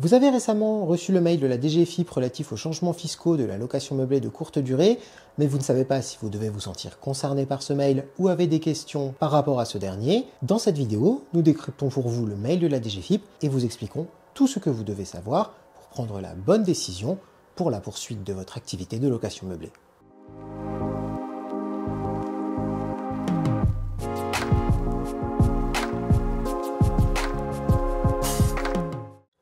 Vous avez récemment reçu le mail de la DGFiP relatif aux changements fiscaux de la location meublée de courte durée, mais vous ne savez pas si vous devez vous sentir concerné par ce mail ou avez des questions par rapport à ce dernier. Dans cette vidéo, nous décryptons pour vous le mail de la DGFiP et vous expliquons tout ce que vous devez savoir pour prendre la bonne décision pour la poursuite de votre activité de location meublée.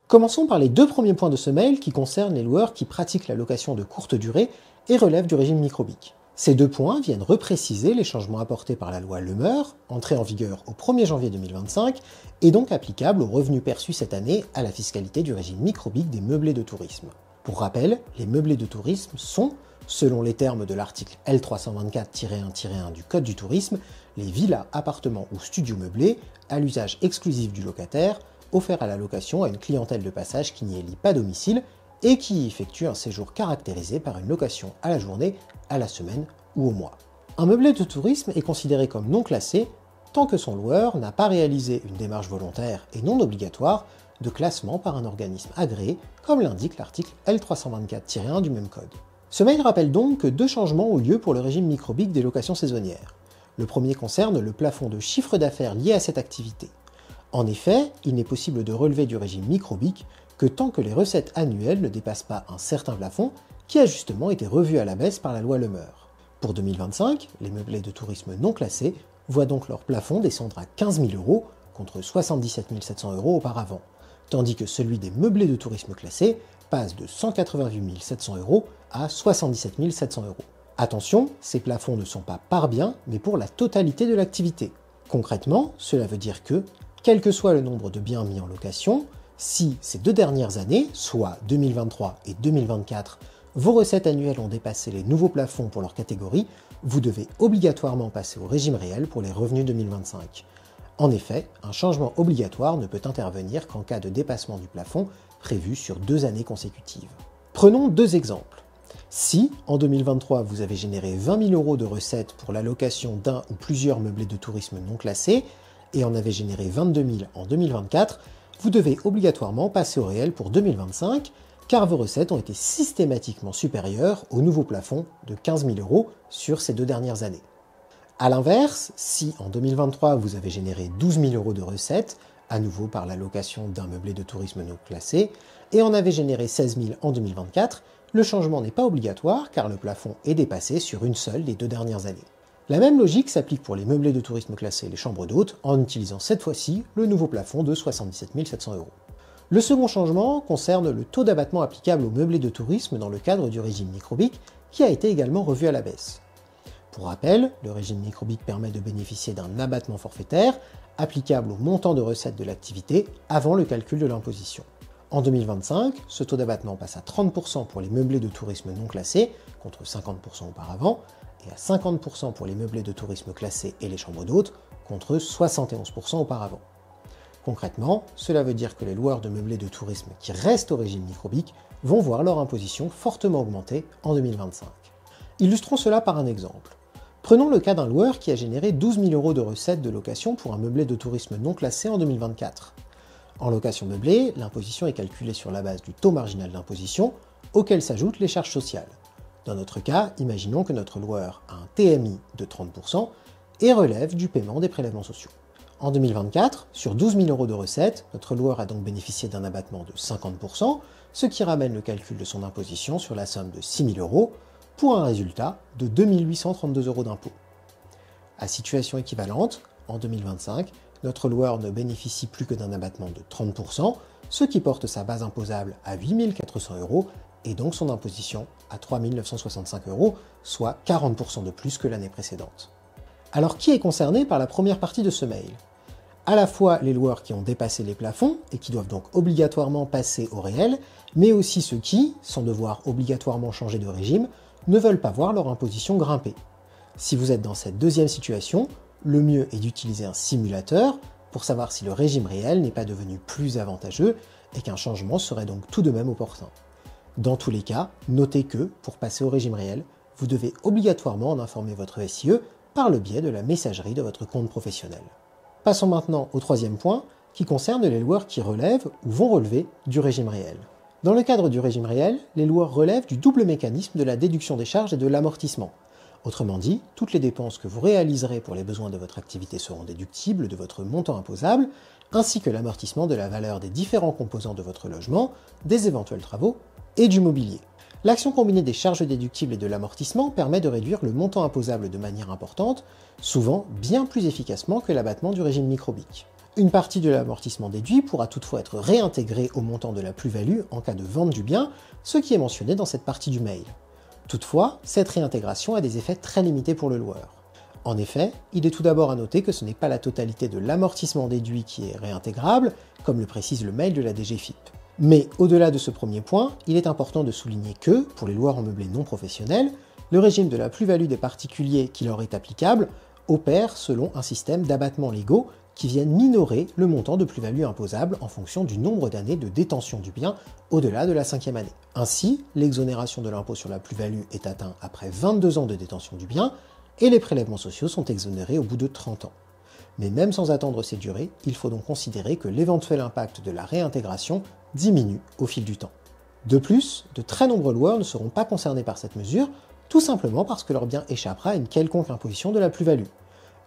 Commençons par les deux premiers points de ce mail qui concernent les loueurs qui pratiquent la location de courte durée et relèvent du régime microbique. Ces deux points viennent repréciser les changements apportés par la loi Le Meur, entrée en vigueur au 1er janvier 2025, et donc applicable aux revenus perçus cette année à la fiscalité du régime microbique des meublés de tourisme. Pour rappel, les meublés de tourisme sont, selon les termes de l'article L324-1-1 du Code du tourisme, les villas, appartements ou studios meublés à l'usage exclusif du locataire, offert à la location à une clientèle de passage qui n'y élit pas domicile et qui y effectue un séjour caractérisé par une location à la journée, à la semaine ou au mois. Un meublé de tourisme est considéré comme non classé tant que son loueur n'a pas réalisé une démarche volontaire et non obligatoire de classement par un organisme agréé, comme l'indique l'article L324-1 du même code. Ce mail rappelle donc que deux changements ont lieu pour le régime microbique des locations saisonnières. Le premier concerne le plafond de chiffre d'affaires lié à cette activité. En effet, il n'est possible de relever du régime microbique que tant que les recettes annuelles ne dépassent pas un certain plafond qui a justement été revu à la baisse par la loi Le Meur. Pour 2025, les meublés de tourisme non classés voient donc leur plafond descendre à 15 000 € contre 77 700 € auparavant, tandis que celui des meublés de tourisme classés passe de 188 700 € à 77 700 €. Attention, ces plafonds ne sont pas par bien, mais pour la totalité de l'activité. Concrètement, cela veut dire que quel que soit le nombre de biens mis en location, si ces deux dernières années, soit 2023 et 2024, vos recettes annuelles ont dépassé les nouveaux plafonds pour leur catégorie, vous devez obligatoirement passer au régime réel pour les revenus 2025. En effet, un changement obligatoire ne peut intervenir qu'en cas de dépassement du plafond prévu sur 2 années consécutives. Prenons deux exemples. Si, en 2023, vous avez généré 20 000 € de recettes pour la location d'un ou plusieurs meublés de tourisme non classés, et en avez généré 22 000 en 2024, vous devez obligatoirement passer au réel pour 2025, car vos recettes ont été systématiquement supérieures au nouveau plafond de 15 000 € sur ces 2 dernières années. A l'inverse, si en 2023 vous avez généré 12 000 € de recettes, à nouveau par la location d'un meublé de tourisme non classé, et en avez généré 16 000 en 2024, le changement n'est pas obligatoire car le plafond est dépassé sur une seule des 2 dernières années. La même logique s'applique pour les meublés de tourisme classés et les chambres d'hôtes, en utilisant cette fois-ci le nouveau plafond de 77 700 €. Le second changement concerne le taux d'abattement applicable aux meublés de tourisme dans le cadre du régime microbique, qui a été également revu à la baisse. Pour rappel, le régime microbique permet de bénéficier d'un abattement forfaitaire, applicable au montant de recettes de l'activité avant le calcul de l'imposition. En 2025, ce taux d'abattement passe à 30% pour les meublés de tourisme non classés, contre 50% auparavant, et à 50% pour les meublés de tourisme classés et les chambres d'hôtes, contre 71% auparavant. Concrètement, cela veut dire que les loueurs de meublés de tourisme qui restent au régime microbique vont voir leur imposition fortement augmenter en 2025. Illustrons cela par un exemple. Prenons le cas d'un loueur qui a généré 12 000 € de recettes de location pour un meublé de tourisme non classé en 2024. En location meublée, l'imposition est calculée sur la base du taux marginal d'imposition, auquel s'ajoutent les charges sociales. Dans notre cas, imaginons que notre loueur a un TMI de 30% et relève du paiement des prélèvements sociaux. En 2024, sur 12 000 € de recettes, notre loueur a donc bénéficié d'un abattement de 50%, ce qui ramène le calcul de son imposition sur la somme de 6 000 € pour un résultat de 2 832 € d'impôt. À situation équivalente, en 2025, notre loueur ne bénéficie plus que d'un abattement de 30%, ce qui porte sa base imposable à 8 400 € et donc son imposition à 3 965 €, soit 40% de plus que l'année précédente. Alors qui est concerné par la première partie de ce mail? À la fois les loueurs qui ont dépassé les plafonds et qui doivent donc obligatoirement passer au réel, mais aussi ceux qui, sans devoir obligatoirement changer de régime, ne veulent pas voir leur imposition grimper. Si vous êtes dans cette deuxième situation, le mieux est d'utiliser un simulateur pour savoir si le régime réel n'est pas devenu plus avantageux et qu'un changement serait donc tout de même opportun. Dans tous les cas, notez que, pour passer au régime réel, vous devez obligatoirement en informer votre SIE par le biais de la messagerie de votre compte professionnel. Passons maintenant au troisième point, qui concerne les loueurs qui relèvent ou vont relever du régime réel. Dans le cadre du régime réel, les loueurs relèvent du double mécanisme de la déduction des charges et de l'amortissement. Autrement dit, toutes les dépenses que vous réaliserez pour les besoins de votre activité seront déductibles de votre montant imposable, ainsi que l'amortissement de la valeur des différents composants de votre logement, des éventuels travaux et du mobilier. L'action combinée des charges déductibles et de l'amortissement permet de réduire le montant imposable de manière importante, souvent bien plus efficacement que l'abattement du régime microbique. Une partie de l'amortissement déduit pourra toutefois être réintégrée au montant de la plus-value en cas de vente du bien, ce qui est mentionné dans cette partie du mail. Toutefois, cette réintégration a des effets très limités pour le loueur. En effet, il est tout d'abord à noter que ce n'est pas la totalité de l'amortissement déduit qui est réintégrable, comme le précise le mail de la DGFiP. Mais au-delà de ce premier point, il est important de souligner que, pour les loueurs en meublé non professionnels, le régime de la plus-value des particuliers qui leur est applicable opère selon un système d'abattements légaux qui viennent minorer le montant de plus-value imposable en fonction du nombre d'années de détention du bien au-delà de la 5e année. Ainsi, l'exonération de l'impôt sur la plus-value est atteinte après 22 ans de détention du bien et les prélèvements sociaux sont exonérés au bout de 30 ans. Mais même sans attendre ces durées, il faut donc considérer que l'éventuel impact de la réintégration diminue au fil du temps. De plus, de très nombreux loueurs ne seront pas concernés par cette mesure, tout simplement parce que leur bien échappera à une quelconque imposition de la plus-value.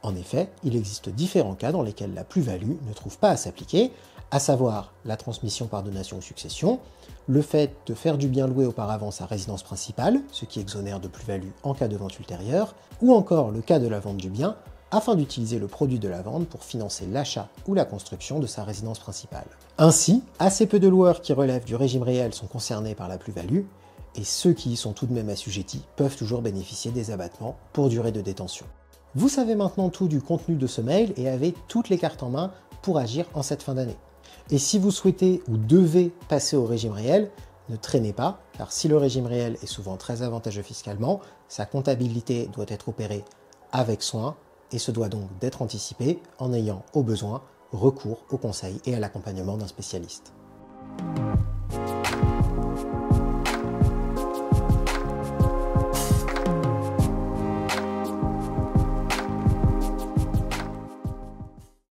En effet, il existe différents cas dans lesquels la plus-value ne trouve pas à s'appliquer, à savoir la transmission par donation ou succession, le fait de faire du bien loué auparavant sa résidence principale, ce qui exonère de plus-value en cas de vente ultérieure, ou encore le cas de la vente du bien, afin d'utiliser le produit de la vente pour financer l'achat ou la construction de sa résidence principale. Ainsi, assez peu de loueurs qui relèvent du régime réel sont concernés par la plus-value, et ceux qui y sont tout de même assujettis peuvent toujours bénéficier des abattements pour durée de détention. Vous savez maintenant tout du contenu de ce mail et avez toutes les cartes en main pour agir en cette fin d'année. Et si vous souhaitez ou devez passer au régime réel, ne traînez pas, car si le régime réel est souvent très avantageux fiscalement, sa comptabilité doit être opérée avec soin et se doit donc d'être anticipée en ayant au besoin recours au conseil et à l'accompagnement d'un spécialiste.